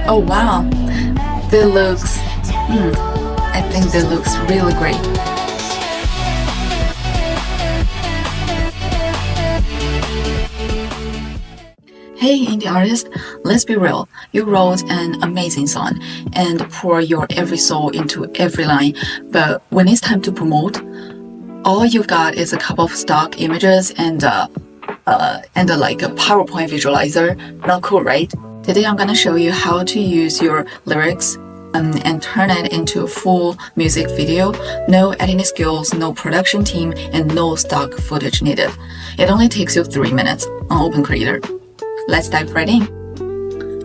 Oh wow, that looks, I think that looks really great. Hey indie artist, let's be real, you wrote an amazing song and pour your every soul into every line, but when it's time to promote, all you've got is a couple of stock images and like a PowerPoint visualizer. Not cool, right? Today I'm gonna show you how to use your lyrics and turn it into a full music video. No editing skills, no production team, and no stock footage needed. It only takes you 3 minutes on OpenCreator. Let's dive right in.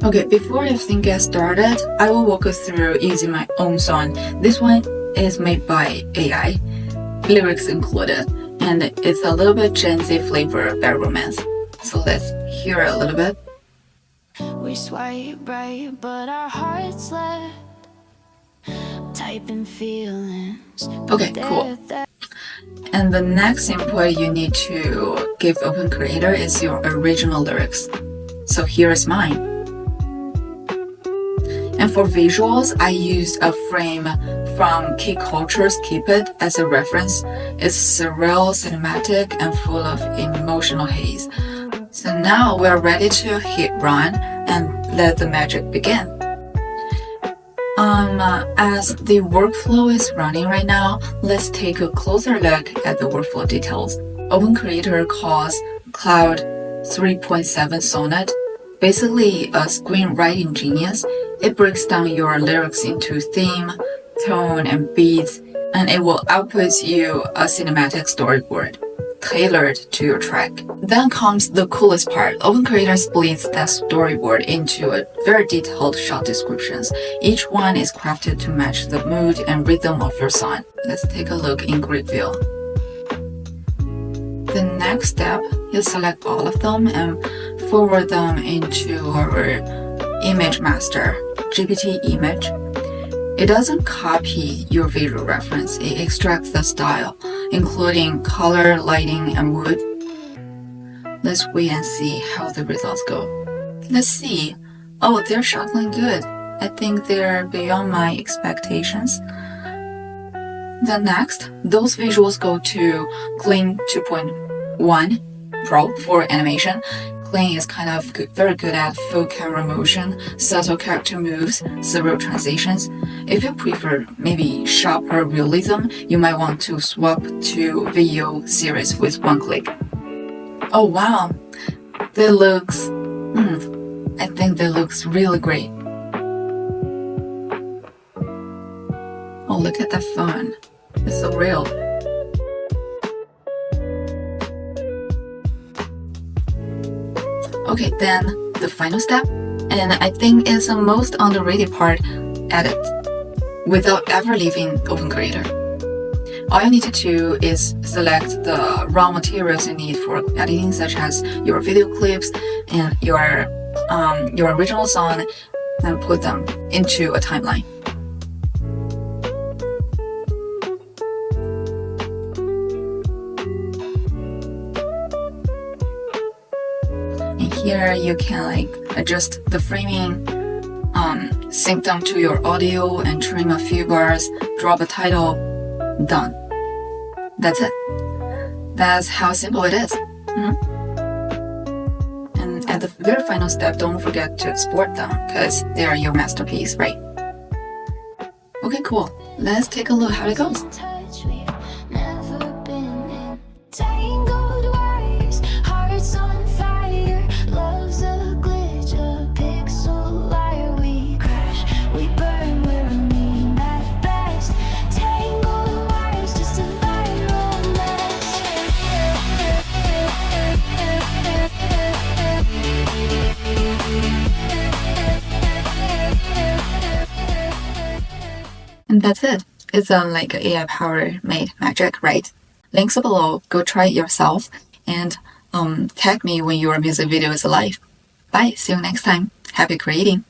Okay, before everything gets started, I will walk you through using my own song. This one is made by AI, lyrics included, and it's a little bit Gen Z flavor bad romance. So let's hear it a little bit. We swipe right, but our hearts left. Typing feelings. Okay, cool. And the next input you need to give OpenCreator is your original lyrics. So here is mine. And for visuals, I used a frame from Key Culture's Keep It as a reference. It's surreal, cinematic, and full of emotional haze. So now we're ready to hit run and let the magic begin. As the workflow is running right now, let's take a closer look at the workflow details. OpenCreator calls Cloud 3.7 Sonnet basically a screenwriting genius. It breaks down your lyrics into theme, tone, and beats, and it will output you a cinematic storyboard tailored to your track. Then comes the coolest part. OpenCreator splits that storyboard into a very detailed shot descriptions. Each one is crafted to match the mood and rhythm of your song. Let's take a look in grid view. The next step, you select all of them and forward them into our image master, GPT image. It doesn't copy your visual reference, it extracts the style, including color, lighting, and mood. Let's wait and see how the results go. Let's see. Oh, they're shockingly good. I think they're beyond my expectations. Then next, those visuals go to Clean 2.1 Pro for animation. Clean is kind of very good at full camera motion, subtle character moves, several transitions. If you prefer maybe sharper realism, you might want to swap to video series with one click. Oh wow, that looks, I think that looks really great. Oh, look at that phone. It's so real. Okay, then the final step, and I think it's the most underrated part, edit, without ever leaving OpenCreator. All you need to do is select the raw materials you need for editing, such as your video clips and your original song, and put them into a timeline. Here you can adjust the framing, sync them to your audio and trim a few bars, drop a title, done. That's it. That's how simple it is. And at the very final step, don't forget to export them because they are your masterpiece, right? Okay, cool. Let's take a look how it goes. And that's it. It's like AI power made magic, right? Links are below. Go try it yourself and tag me when your music video is live. Bye. See you next time. Happy creating.